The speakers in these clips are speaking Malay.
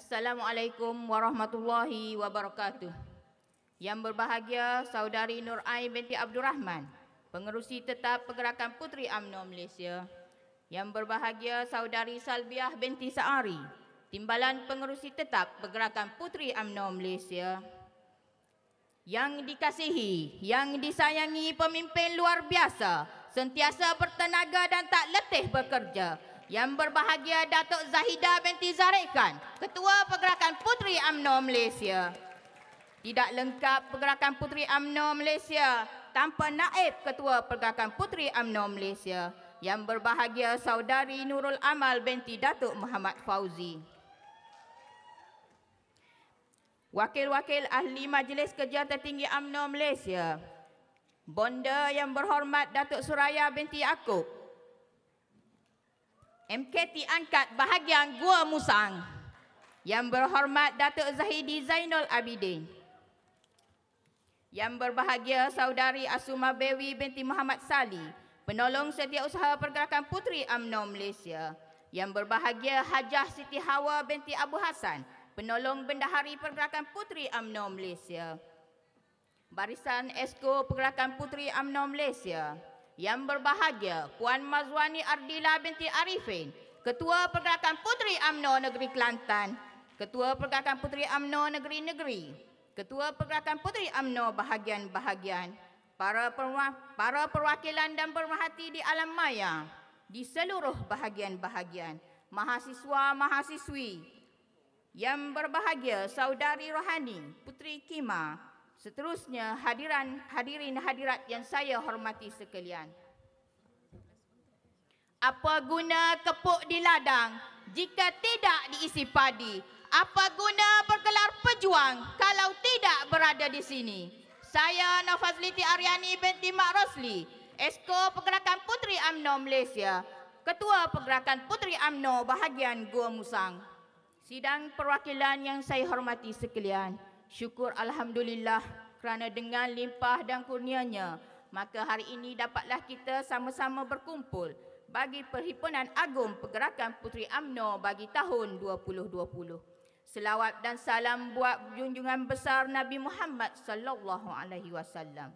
Assalamualaikum warahmatullahi wabarakatuh. Yang berbahagia Saudari Nur Ai binti Abdul Rahman, Pengerusi Tetap Pergerakan Puteri UMNO Malaysia. Yang berbahagia Saudari Salbiah binti Saari, Timbalan Pengerusi Tetap Pergerakan Puteri UMNO Malaysia. Yang dikasihi, yang disayangi pemimpin luar biasa, sentiasa bertenaga dan tak letih bekerja. Yang berbahagia Datuk Zahidah binti Zahid Khan, Ketua Pergerakan Puteri UMNO Malaysia. Tidak lengkap Pergerakan Puteri UMNO Malaysia tanpa naib Ketua Pergerakan Puteri UMNO Malaysia. Yang berbahagia Saudari Nurul Amal binti Datuk Muhammad Fauzi. Wakil-wakil Ahli Majlis Kerja Tertinggi UMNO Malaysia. Bonda yang berhormat Datuk Suraya binti Yaakob, MKT Angkat Bahagian Gua Musang. Yang berhormat Datuk Zahidi Zainul Abidin. Yang berbahagia Saudari Asuma Bewi binti Muhammad Sali, Penolong Setiausaha Pergerakan Puteri UMNO Malaysia. Yang berbahagia Hajah Siti Hawa binti Abu Hassan, Penolong Bendahari Pergerakan Puteri UMNO Malaysia. Barisan Esko Pergerakan Puteri UMNO Malaysia. Yang berbahagia Puan Mazwani Ardila binti Arifin, Ketua Pergerakan Puteri UMNO Negeri Kelantan, Ketua Pergerakan Puteri UMNO Negeri-Negeri, Ketua Pergerakan Puteri UMNO Bahagian-Bahagian, para perwakilan dan pemerhati di alam maya, di seluruh bahagian-bahagian, mahasiswa-mahasiswi. Yang berbahagia Saudari Rohani Puteri Kima, seterusnya hadirin hadirat yang saya hormati sekalian. Apa guna kepuk di ladang jika tidak diisi padi? Apa guna bergelar pejuang kalau tidak berada di sini? Saya Nafazliti Aryani binti Mak Rosli, Esko Pergerakan Puteri UMNO Malaysia, Ketua Pergerakan Puteri UMNO Bahagian Gua Musang. Sidang perwakilan yang saya hormati sekalian, syukur Alhamdulillah kerana dengan limpah dan kurnianya, maka hari ini dapatlah kita sama-sama berkumpul bagi perhimpunan agung Pergerakan Puteri UMNO bagi tahun 2020. Selawat dan salam buat junjungan besar Nabi Muhammad sallallahu alaihi wasallam.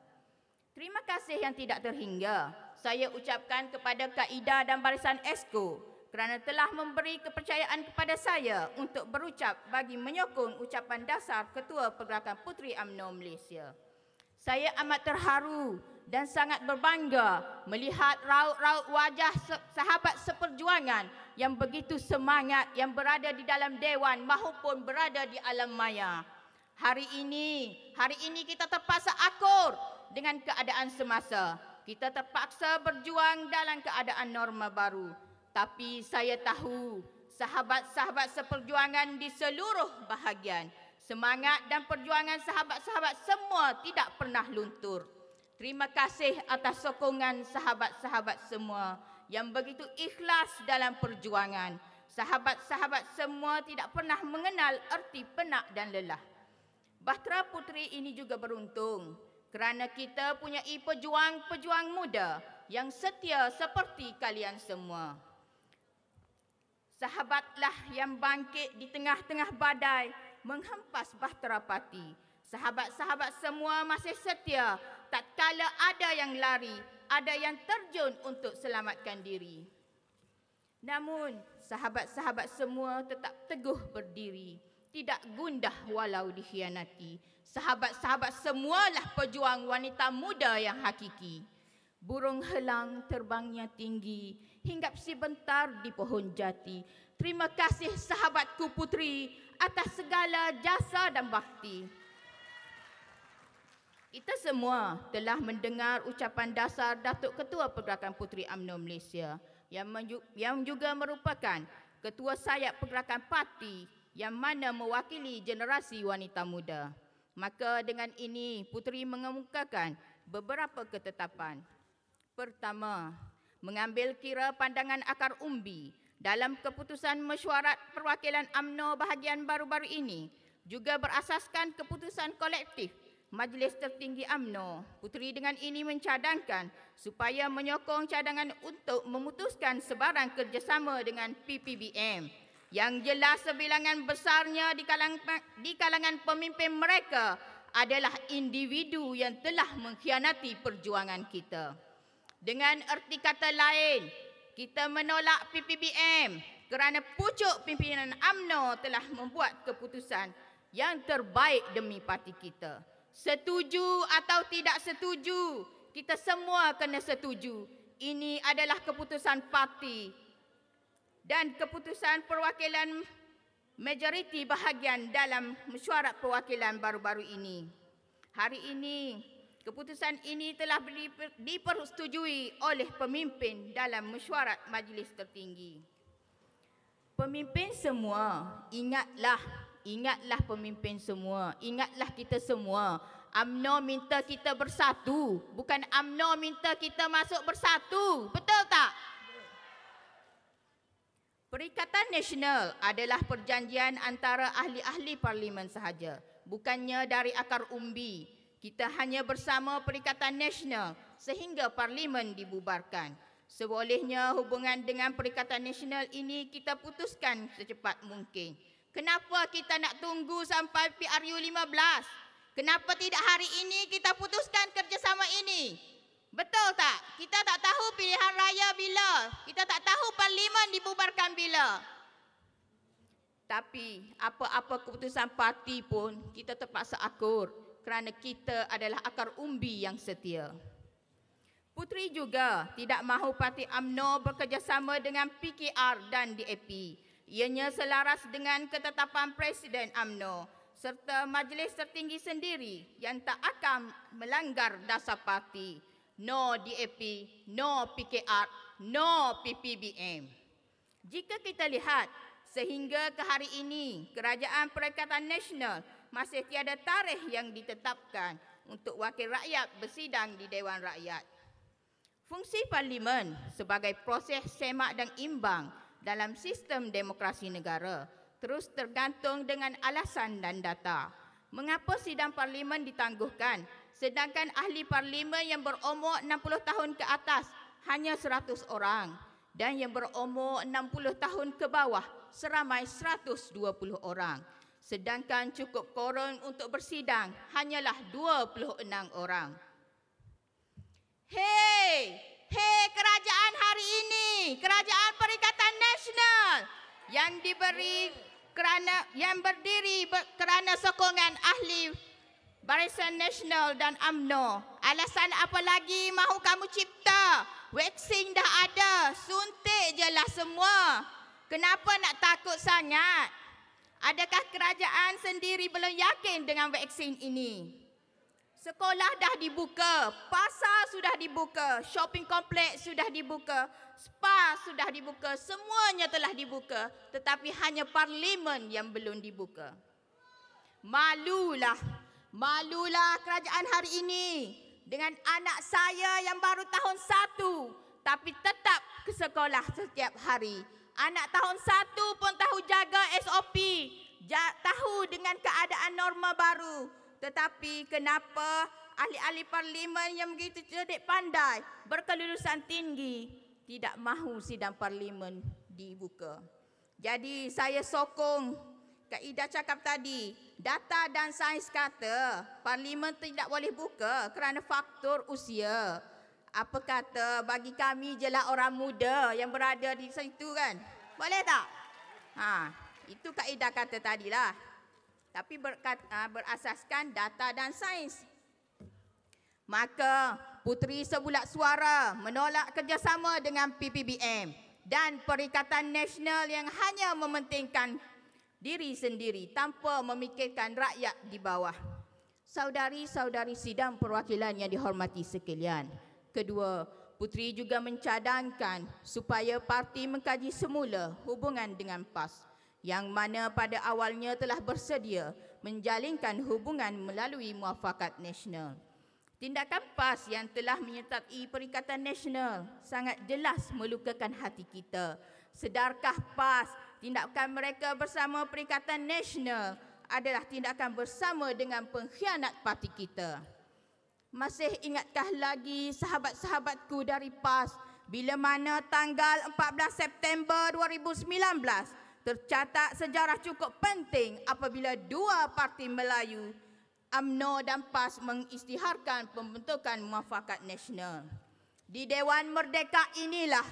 Terima kasih yang tidak terhingga saya ucapkan kepada Kaida dan Barisan Esko kerana telah memberi kepercayaan kepada saya untuk berucap bagi menyokong ucapan dasar Ketua Pergerakan Puteri UMNO Malaysia. Saya amat terharu dan sangat berbangga melihat raut-raut wajah sahabat seperjuangan yang begitu semangat yang berada di dalam dewan maupun berada di alam maya. Hari ini kita terpaksa akur dengan keadaan semasa. Kita terpaksa berjuang dalam keadaan norma baru. Tapi saya tahu sahabat-sahabat seperjuangan di seluruh bahagian, semangat dan perjuangan sahabat-sahabat semua tidak pernah luntur. Terima kasih atas sokongan sahabat-sahabat semua yang begitu ikhlas dalam perjuangan. Sahabat-sahabat semua tidak pernah mengenal erti penat dan lelah. Bahtera Puteri ini juga beruntung kerana kita punyai pejuang-pejuang muda yang setia seperti kalian semua. Sahabatlah yang bangkit di tengah-tengah badai menghempas Bahtera Pati. Sahabat-sahabat semua masih setia tatkala ada yang lari, ada yang terjun untuk selamatkan diri. Namun sahabat-sahabat semua tetap teguh berdiri, tidak gundah walau dikhianati. Sahabat-sahabat semualah pejuang wanita muda yang hakiki. Burung helang terbangnya tinggi, hinggap sebentar di pohon jati. Terima kasih sahabatku puteri atas segala jasa dan bakti. Kita semua telah mendengar ucapan dasar Datuk Ketua Pergerakan Puteri UMNO Malaysia yang juga merupakan Ketua Sayap Pergerakan Parti yang mana mewakili generasi wanita muda. Maka dengan ini Puteri mengemukakan beberapa ketetapan. Pertama, mengambil kira pandangan akar umbi dalam keputusan mesyuarat perwakilan UMNO bahagian baru-baru ini juga berasaskan keputusan kolektif Majlis Tertinggi UMNO. Puteri dengan ini mencadangkan supaya menyokong cadangan untuk memutuskan sebarang kerjasama dengan PPBM Yang jelas sebilangan besarnya di kalangan pemimpin mereka adalah individu yang telah mengkhianati perjuangan kita. Dengan erti kata lain, kita menolak PPBM kerana pucuk pimpinan UMNO telah membuat keputusan yang terbaik demi parti kita. Setuju atau tidak setuju, kita semua kena setuju. Ini adalah keputusan parti dan keputusan perwakilan majoriti bahagian dalam mesyuarat perwakilan baru-baru ini. Hari ini, keputusan ini telah dipersetujui oleh pemimpin dalam mesyuarat majlis tertinggi. Pemimpin semua, ingatlah pemimpin semua, ingatlah kita semua. UMNO minta kita bersatu, bukan UMNO minta kita masuk bersatu. Betul tak? Perikatan Nasional adalah perjanjian antara ahli-ahli parlimen sahaja, bukannya dari akar umbi. Kita hanya bersama Perikatan Nasional sehingga parlimen dibubarkan. Sebolehnya hubungan dengan Perikatan Nasional ini kita putuskan secepat mungkin. Kenapa kita nak tunggu sampai PRU 15? Kenapa tidak hari ini kita putuskan kerjasama ini? Betul tak? Kita tak tahu pilihan raya bila. Kita tak tahu parlimen dibubarkan bila. Tapi apa-apa keputusan parti pun kita terpaksa akur kerana kita adalah akar umbi yang setia. Puteri juga tidak mahu parti UMNO bekerjasama dengan PKR dan DAP. Ianya selaras dengan ketetapan Presiden UMNO serta majlis tertinggi sendiri yang tak akan melanggar dasar parti. No DAP, no PKR, no PPBM. Jika kita lihat, sehingga ke hari ini, Kerajaan Perikatan Nasional masih tiada tarikh yang ditetapkan untuk wakil rakyat bersidang di Dewan Rakyat. Fungsi parlimen sebagai proses semak dan imbang dalam sistem demokrasi negara terus tergantung dengan alasan dan data. Mengapa sidang parlimen ditangguhkan sedangkan ahli parlimen yang berumur 60 tahun ke atas hanya 100 orang dan yang berumur 60 tahun ke bawah seramai 120 orang. Sedangkan cukup korum untuk bersidang hanyalah 26 orang. Hei kerajaan hari ini, Kerajaan Perikatan Nasional yang berdiri kerana sokongan ahli Barisan Nasional dan UMNO. Alasan apa lagi mahu kamu cipta? Vaksin dah ada, suntik je lah semua. Kenapa nak takut sangat? Adakah kerajaan sendiri belum yakin dengan vaksin ini? Sekolah dah dibuka, pasar sudah dibuka, shopping kompleks sudah dibuka, spa sudah dibuka, semuanya telah dibuka, tetapi hanya parlimen yang belum dibuka. Malulah kerajaan hari ini dengan anak saya yang baru tahun 1 tapi tetap ke sekolah setiap hari. Anak tahun 1 pun tahu jaga SOP, tahu dengan keadaan norma baru. Tetapi kenapa ahli-ahli parlimen yang begitu cerdik pandai, berkelulusan tinggi, tidak mahu sidang parlimen dibuka. Jadi saya sokong Kak Ida cakap tadi, data dan sains kata parlimen tidak boleh buka kerana faktor usia. Apa kata bagi kami je lah orang muda yang berada di situ kan? Boleh tak? Itu Kak Ida kata tadilah. Tapi berasaskan data dan sains. Maka Puteri sebulat suara menolak kerjasama dengan PPBM dan Perikatan Nasional yang hanya mementingkan diri sendiri tanpa memikirkan rakyat di bawah. Saudari-saudari sidang perwakilan yang dihormati sekalian. Kedua, Puteri juga mencadangkan supaya parti mengkaji semula hubungan dengan PAS yang mana pada awalnya telah bersedia menjalinkan hubungan melalui muafakat nasional. Tindakan PAS yang telah menyertai Perikatan Nasional sangat jelas melukakan hati kita. Sedarkah PAS tindakan mereka bersama Perikatan Nasional adalah tindakan bersama dengan pengkhianat parti kita? Masih ingatkah lagi sahabat-sahabatku dari PAS bila mana tanggal 14 September 2019 Tercatat sejarah cukup penting apabila dua parti Melayu, UMNO dan PAS mengisytiharkan pembentukan Muafakat Nasional. Di Dewan Merdeka inilah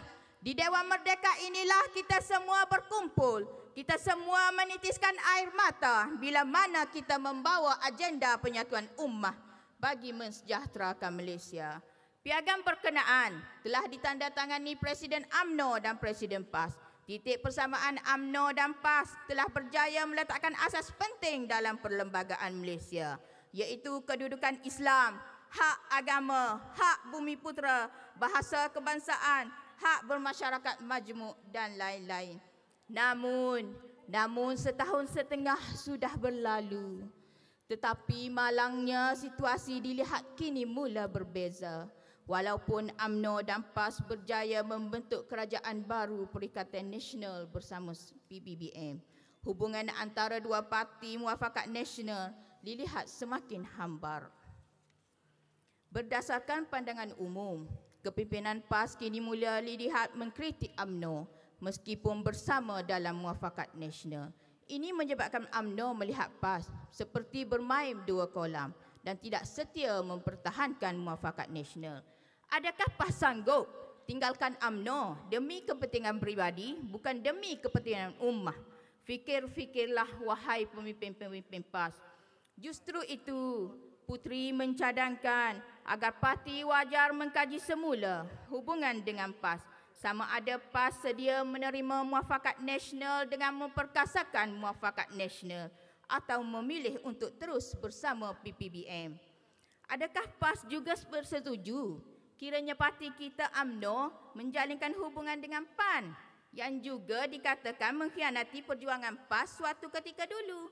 kita semua berkumpul. Kita semua menitiskan air mata bila mana kita membawa agenda penyatuan ummah bagi mensejahterakan Malaysia. Piagam perkenaan telah ditandatangani Presiden UMNO dan Presiden PAS. Titik persamaan UMNO dan PAS telah berjaya meletakkan asas penting dalam perlembagaan Malaysia, iaitu kedudukan Islam, hak agama, hak bumi putera, bahasa kebangsaan, hak bermasyarakat majmuk dan lain-lain. Namun setahun setengah sudah berlalu. Tetapi malangnya situasi dilihat kini mula berbeza. Walaupun UMNO dan PAS berjaya membentuk kerajaan baru Perikatan Nasional bersama PBBM, hubungan antara dua parti Muafakat Nasional dilihat semakin hambar. Berdasarkan pandangan umum, kepimpinan PAS kini mula dilihat mengkritik UMNO meskipun bersama dalam Muafakat Nasional. Ini menyebabkan UMNO melihat PAS seperti bermain dua kolam dan tidak setia mempertahankan Muafakat Nasional. Adakah PAS sanggup tinggalkan UMNO demi kepentingan pribadi, bukan demi kepentingan ummah? Fikir-fikirlah wahai pemimpin-pemimpin PAS. Justru itu, Puteri mencadangkan agar parti wajar mengkaji semula hubungan dengan PAS. Sama ada PAS sedia menerima Muafakat Nasional dengan memperkasakan Muafakat Nasional atau memilih untuk terus bersama PPBM. Adakah PAS juga bersetuju kiranya parti kita UMNO menjalinkan hubungan dengan PAN yang juga dikatakan mengkhianati perjuangan PAS suatu ketika dulu?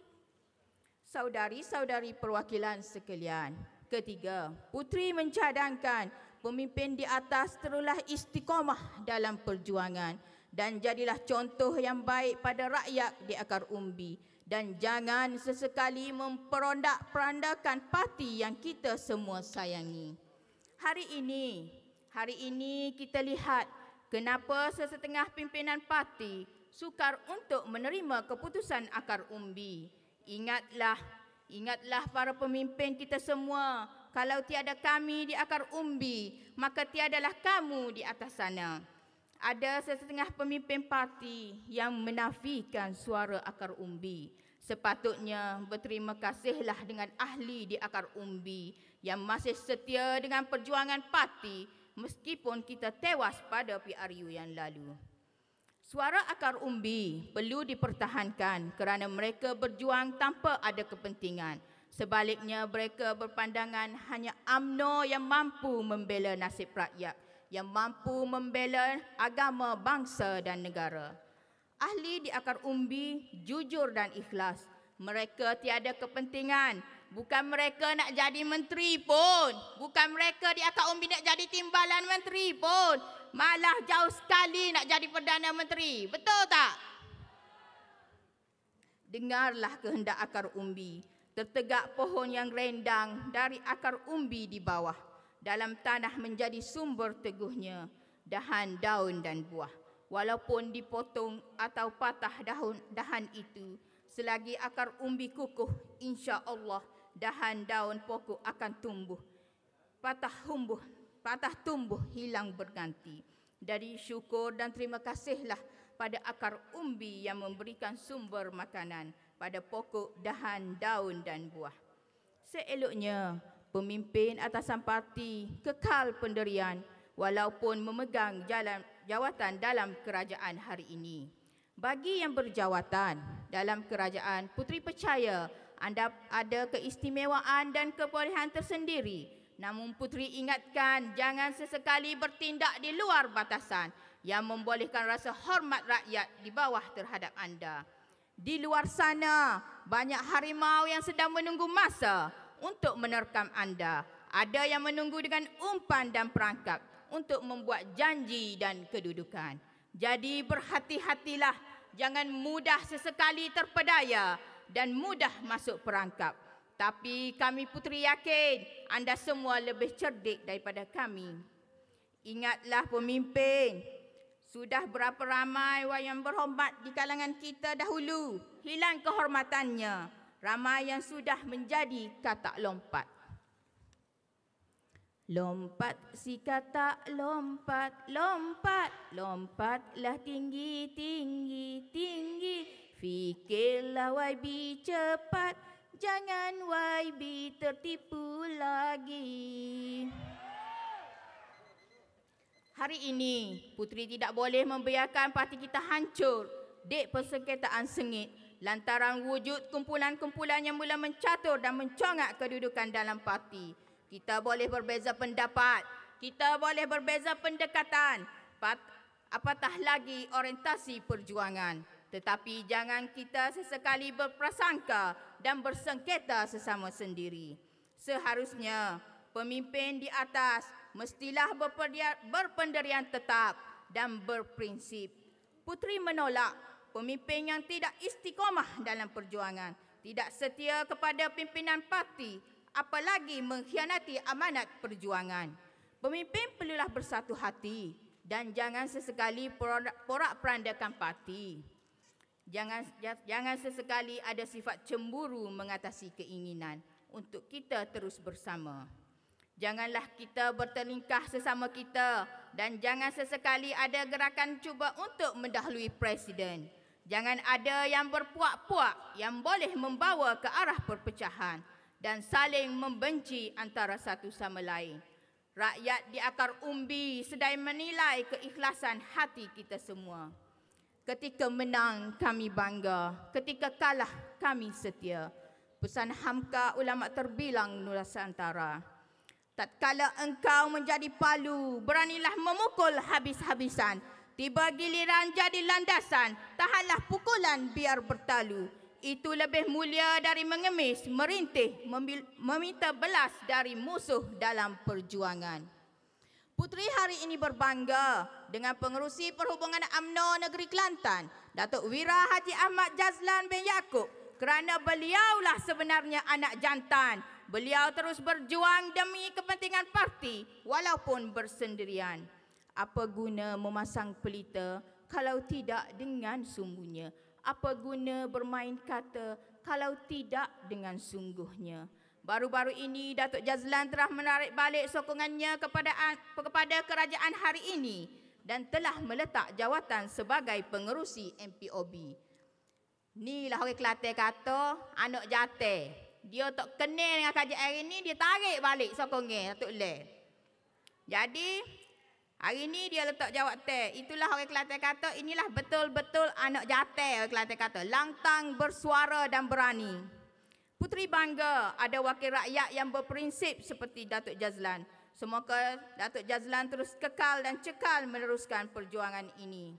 Saudari-saudari perwakilan sekalian, ketiga, Puteri mencadangkan pemimpin di atas terulah istiqamah dalam perjuangan dan jadilah contoh yang baik pada rakyat di akar umbi dan jangan sesekali memperondak-perandakan parti yang kita semua sayangi. Hari ini kita lihat kenapa sesetengah pimpinan parti sukar untuk menerima keputusan akar umbi. Ingatlah para pemimpin kita semua, kalau tiada kami di akar umbi, maka tiadalah kamu di atas sana. Ada sesetengah pemimpin parti yang menafikan suara akar umbi. Sepatutnya berterima kasihlah dengan ahli di akar umbi yang masih setia dengan perjuangan parti meskipun kita tewas pada PRU yang lalu. Suara akar umbi perlu dipertahankan kerana mereka berjuang tanpa ada kepentingan. Sebaliknya mereka berpandangan hanya UMNO yang mampu membela nasib rakyat, yang mampu membela agama, bangsa dan negara. Ahli di akar umbi jujur dan ikhlas. Mereka tiada kepentingan. Bukan mereka nak jadi menteri pun. Bukan mereka di akar umbi nak jadi timbalan menteri pun. Malah jauh sekali nak jadi Perdana Menteri. Betul tak? Dengarlah kehendak akar umbi. Tertegak pohon yang rendang dari akar umbi di bawah. Dalam tanah menjadi sumber teguhnya dahan, daun dan buah. Walaupun dipotong atau patah dahan itu, selagi akar umbi kukuh, insya-Allah dahan, daun, pokok akan tumbuh. Patah tumbuh, hilang berganti. Dari syukur dan terima kasihlah pada akar umbi yang memberikan sumber makanan pada pokok, dahan, daun dan buah. Seeloknya, pemimpin atasan parti kekal pendirian walaupun memegang jawatan dalam kerajaan hari ini. Bagi yang berjawatan dalam kerajaan, Puteri percaya anda ada keistimewaan dan kebolehan tersendiri. Namun Puteri ingatkan jangan sesekali bertindak di luar batasan yang membolehkan rasa hormat rakyat di bawah terhadap anda. Di luar sana, banyak harimau yang sedang menunggu masa untuk menerkam anda. Ada yang menunggu dengan umpan dan perangkap untuk membuat janji dan kedudukan. Jadi berhati-hatilah, jangan mudah sesekali terpedaya dan mudah masuk perangkap. Tapi kami Puteri yakin anda semua lebih cerdik daripada kami. Ingatlah pemimpin, Sudah berapa ramai yang berhormat di kalangan kita dahulu hilang kehormatannya. Ramai yang sudah menjadi katak lompat. Lompat si katak lompat, lompat, lompatlah tinggi, tinggi, tinggi. Fikirlah YB cepat, jangan YB tertipu lagi. Hari ini, Puteri tidak boleh membiarkan parti kita hancur dek persengketaan sengit lantaran wujud kumpulan-kumpulan yang mula mencatur dan mencongak kedudukan dalam parti. Kita boleh berbeza pendapat, kita boleh berbeza pendekatan, apatah lagi orientasi perjuangan. Tetapi jangan kita sesekali berprasangka dan bersengketa sesama sendiri. Seharusnya pemimpin di atas mestilah berpendirian tetap dan berprinsip. Puteri menolak pemimpin yang tidak istiqamah dalam perjuangan, tidak setia kepada pimpinan parti, apalagi mengkhianati amanat perjuangan. Pemimpin perlulah bersatu hati dan jangan sesekali porak-perandakan parti. Jangan sesekali ada sifat cemburu mengatasi keinginan untuk kita terus bersama. Janganlah kita bertelingkah sesama kita dan jangan sesekali ada gerakan cuba untuk mendahului Presiden. Jangan ada yang berpuak-puak yang boleh membawa ke arah perpecahan dan saling membenci antara satu sama lain. Rakyat di akar umbi sedang menilai keikhlasan hati kita semua. Ketika menang kami bangga, ketika kalah kami setia. Pesan Hamka ulama terbilang Nusantara. Tatkala engkau menjadi palu, beranilah memukul habis-habisan. Tiba giliran jadi landasan, tahanlah pukulan biar bertalu. Itu lebih mulia dari mengemis, merintih, meminta belas dari musuh dalam perjuangan. Puteri hari ini berbangga dengan pengerusi perhubungan UMNO Negeri Kelantan, Datuk Wira Haji Ahmad Jazlan bin Yaakob, kerana beliaulah sebenarnya anak jantan. Beliau terus berjuang demi kepentingan parti walaupun bersendirian. Apa guna memasang pelita kalau tidak dengan sungguhnya? Apa guna bermain kata kalau tidak dengan sungguhnya? Baru-baru ini Datuk Jazlan telah menarik balik sokongannya kepada kerajaan hari ini dan telah meletak jawatan sebagai pengerusi MPOB. Inilah orang Kelantan kata anak jatah. Dia tak kenal dengan kajian hari ini, dia tarik balik sokongan Datuk Le. Jadi, hari ini dia letak jawatan. Itulah orang Kelantan kata, inilah betul-betul anak jatah orang Kelantan kata. Lantang, bersuara dan berani. Puteri bangga ada wakil rakyat yang berprinsip seperti Datuk Jazlan. Semoga Datuk Jazlan terus kekal dan cekal meneruskan perjuangan ini.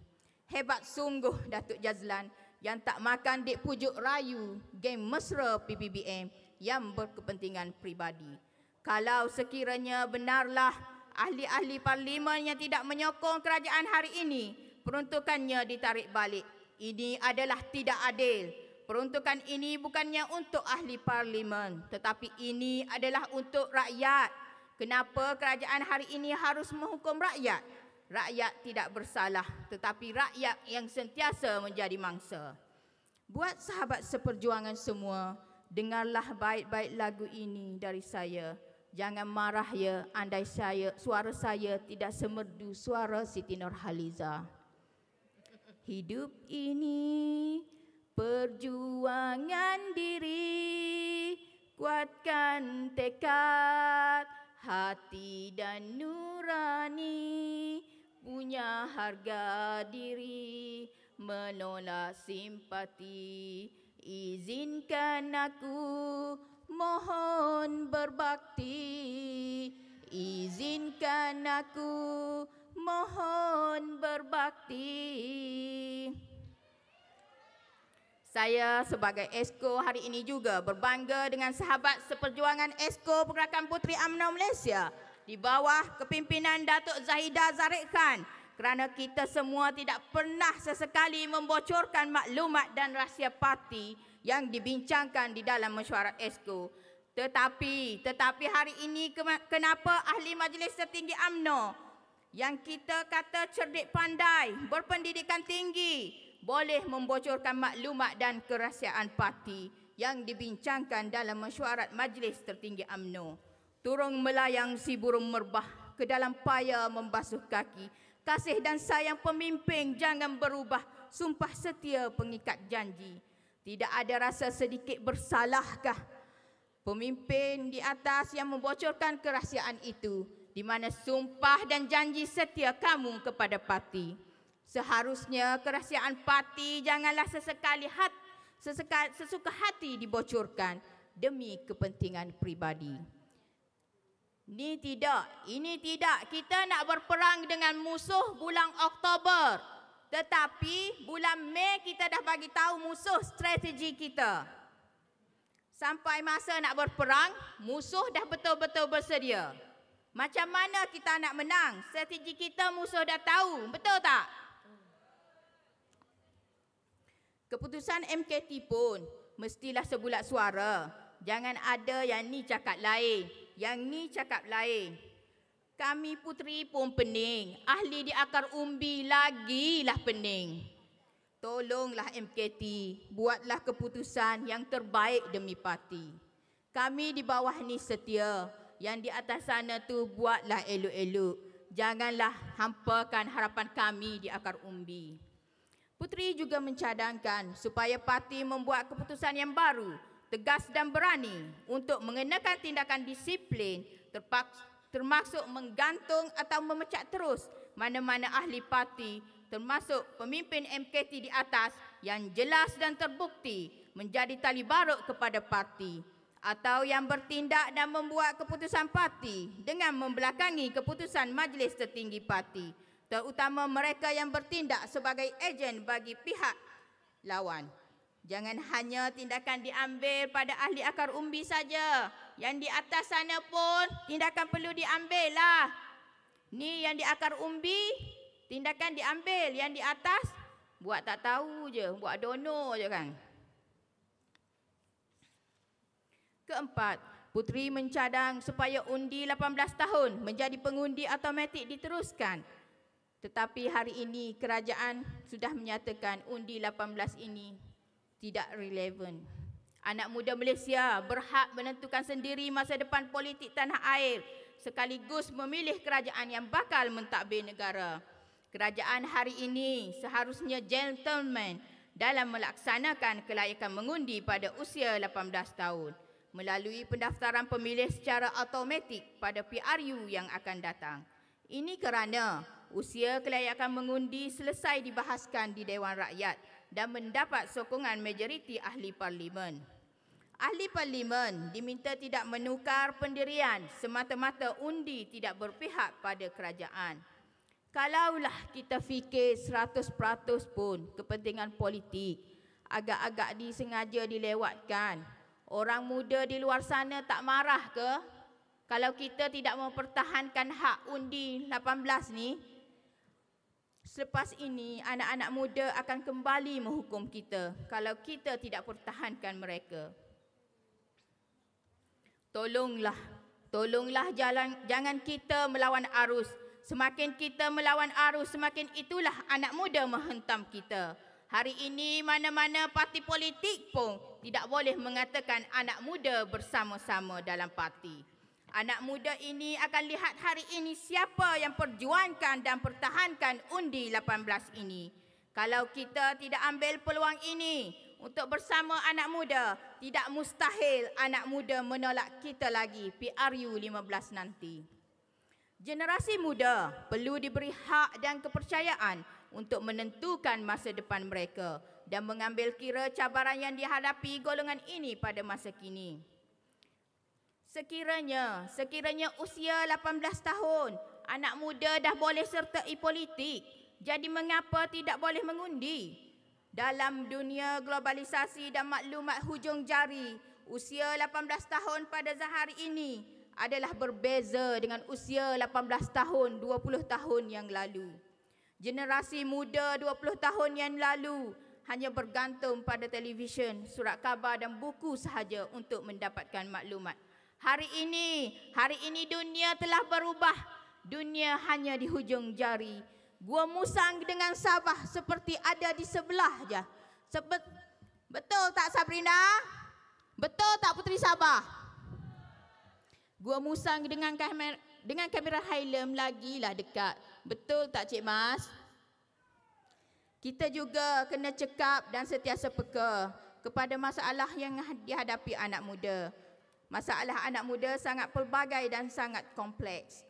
Hebat sungguh Datuk Jazlan yang tak makan dek pujuk rayu geng mesra PPBM yang berkepentingan pribadi. Kalau sekiranya benarlah ahli-ahli parlimen yang tidak menyokong kerajaan hari ini, peruntukannya ditarik balik. Ini adalah tidak adil. Peruntukan ini bukannya untuk ahli parlimen, tetapi ini adalah untuk rakyat. Kenapa kerajaan hari ini harus menghukum rakyat? Rakyat tidak bersalah, tetapi rakyat yang sentiasa menjadi mangsa. Buat sahabat seperjuangan semua, dengarlah baik-baik lagu ini dari saya. Jangan marah ya, andai suara saya tidak semerdu suara Siti Nurhaliza. Hidup ini perjuangan diri, kuatkan tekad, hati dan nurani, punya harga diri, menolak simpati. Izinkan aku mohon berbakti, izinkan aku mohon berbakti. Saya sebagai Esko hari ini juga berbangga dengan sahabat seperjuangan Esko Pergerakan Puteri UMNO Malaysia di bawah kepimpinan Datuk Zahidah Zariq Khan, kerana kita semua tidak pernah sesekali membocorkan maklumat dan rahsia parti yang dibincangkan di dalam mesyuarat Esko. Tetapi hari ini kenapa Ahli Majlis Tertinggi UMNO yang kita kata cerdik pandai, berpendidikan tinggi, boleh membocorkan maklumat dan kerahsiaan parti yang dibincangkan dalam mesyuarat Majlis Tertinggi UMNO. Turung melayang si burung merbah ke dalam paya membasuh kaki. Kasih dan sayang pemimpin jangan berubah, sumpah setia pengikat janji. Tidak ada rasa sedikit bersalahkah pemimpin di atas yang membocorkan kerahsiaan itu, di mana sumpah dan janji setia kamu kepada parti. Seharusnya kerahsiaan parti janganlah sesuka hati dibocorkan demi kepentingan pribadi. Ini tidak. Kita nak berperang dengan musuh bulan Oktober. Tetapi bulan Mei kita dah bagi tahu musuh strategi kita. Sampai masa nak berperang, musuh dah betul-betul bersedia. Macam mana kita nak menang? Strategi kita musuh dah tahu, betul tak? Keputusan MKT pun mestilah sebulat suara. Jangan ada yang ni cakap lain, yang ni cakap lain. Kami puteri pun pening, ahli di akar umbi lagilah pening. Tolonglah MKT, buatlah keputusan yang terbaik demi parti. Kami di bawah ni setia, yang di atas sana tu buatlah elok-elok. Janganlah hampakan harapan kami di akar umbi. Puteri juga mencadangkan supaya parti membuat keputusan yang baru, tegas dan berani untuk mengenakan tindakan disiplin termasuk menggantung atau memecat terus mana-mana ahli parti termasuk pemimpin MKT di atas yang jelas dan terbukti menjadi tali barut kepada parti atau yang bertindak dan membuat keputusan parti dengan membelakangi keputusan Majlis Tertinggi Parti, terutama mereka yang bertindak sebagai ejen bagi pihak lawan. Jangan hanya tindakan diambil pada ahli akar umbi saja. Yang di atas sana pun tindakan perlu diambil lah. Ni yang di akar umbi, tindakan diambil. Yang di atas, buat tak tahu je, buat dono je kan. Keempat, Puteri mencadang supaya undi 18 tahun menjadi pengundi automatik diteruskan. Tetapi hari ini kerajaan sudah menyatakan undi 18 ini tidak relevan. Anak muda Malaysia berhak menentukan sendiri masa depan politik tanah air sekaligus memilih kerajaan yang bakal mentadbir negara. Kerajaan hari ini seharusnya gentleman dalam melaksanakan kelayakan mengundi pada usia 18 tahun melalui pendaftaran pemilih secara automatik pada PRU yang akan datang. Ini kerana usia kelayakan mengundi selesai dibahaskan di Dewan Rakyat dan mendapat sokongan majoriti ahli parlimen. Ahli parlimen diminta tidak menukar pendirian semata-mata undi tidak berpihak pada kerajaan. Kalaulah kita fikir 100% pun kepentingan politik agak-agak disengaja dilewatkan, orang muda di luar sana tak marah ke kalau kita tidak mempertahankan hak undi 18 ni? Selepas ini, anak-anak muda akan kembali menghukum kita kalau kita tidak pertahankan mereka. Tolonglah jangan kita melawan arus. Semakin kita melawan arus, semakin itulah anak muda menghentam kita. Hari ini mana-mana parti politik pun tidak boleh mengatakan anak muda bersama-sama dalam parti. Anak muda ini akan lihat hari ini siapa yang perjuangkan dan pertahankan undi 18 ini. Kalau kita tidak ambil peluang ini untuk bersama anak muda, tidak mustahil anak muda menolak kita lagi PRU 15 nanti. Generasi muda perlu diberi hak dan kepercayaan untuk menentukan masa depan mereka dan mengambil kira cabaran yang dihadapi golongan ini pada masa kini. Sekiranya usia 18 tahun, anak muda dah boleh sertai politik. Jadi mengapa tidak boleh mengundi? Dalam dunia globalisasi dan maklumat hujung jari, usia 18 tahun pada hari ini adalah berbeza dengan usia 18 tahun 20 tahun yang lalu. Generasi muda 20 tahun yang lalu hanya bergantung pada televisyen, surat khabar dan buku sahaja untuk mendapatkan maklumat. Hari ini dunia telah berubah. dunia hanya di hujung jari. Gua Musang dengan Sabah seperti ada di sebelah je. Betul tak Sabrina? Betul tak Puteri Sabah? Gua Musang dengan kamera Hilum lagilah dekat. Betul tak Cik Mas? Kita juga kena cekap dan sentiasa peka kepada masalah yang dihadapi anak muda. Masalah anak muda sangat pelbagai dan sangat kompleks.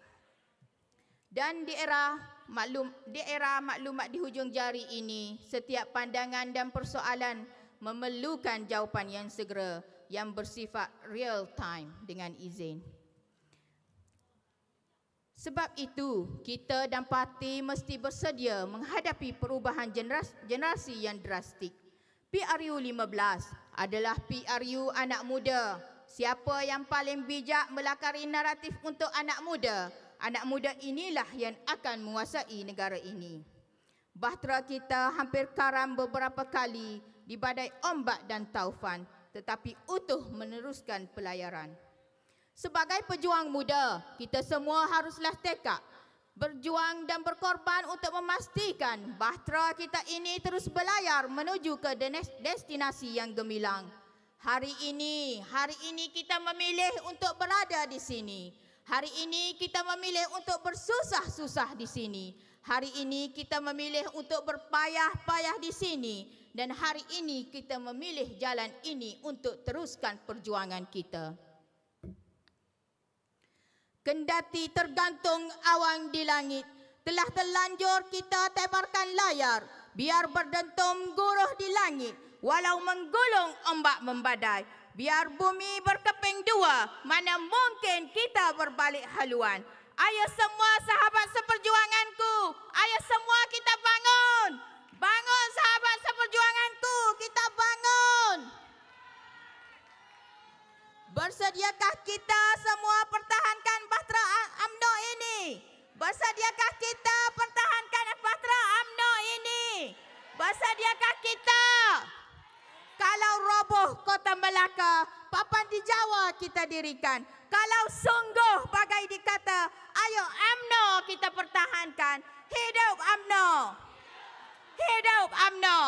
Dan di era maklumat di hujung jari ini, setiap pandangan dan persoalan memerlukan jawapan yang segera, yang bersifat real time dengan izin. Sebab itu, kita dan parti mesti bersedia menghadapi perubahan generasi yang drastik. PRU 15 adalah PRU anak muda. Siapa yang paling bijak melakari naratif untuk anak muda inilah yang akan menguasai negara ini. Bahtera kita hampir karam beberapa kali di badai ombak dan taufan, tetapi utuh meneruskan pelayaran. Sebagai pejuang muda, kita semua haruslah tekad berjuang dan berkorban untuk memastikan bahtera kita ini terus berlayar menuju ke destinasi yang gemilang. Hari ini kita memilih untuk berada di sini. Hari ini kita memilih untuk bersusah-susah di sini. Hari ini kita memilih untuk berpayah-payah di sini. Dan hari ini kita memilih jalan ini untuk teruskan perjuangan kita. Kendati tergantung awan di langit, telah terlanjur kita tebarkan layar, biar berdentum guruh di langit, walau menggulung ombak membadai. Biar bumi berkeping dua, mana mungkin kita berbalik haluan. Ayo semua sahabat seperjuanganku, ayo semua kita bangun. Bangun sahabat seperjuanganku, kita bangun. Bersediakah kita semua pertahankan bahtera UMNO ini? Bersediakah kita pertahankan bahtera UMNO ini? Bersediakah kita? Kalau roboh Kota Melaka, papan di Jawa kita dirikan. Kalau sungguh bagai dikata, ayo UMNO kita pertahankan. Hidup UMNO! Hidup UMNO!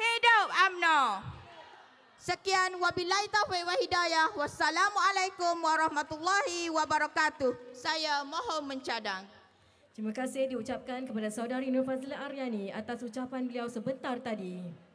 Hidup UMNO! Sekian, wabillahi taufiq wa hidayah. Wassalamualaikum warahmatullahi wabarakatuh. Saya mohon mencadang. Terima kasih diucapkan kepada Saudari Nur Fazila Aryani atas ucapan beliau sebentar tadi.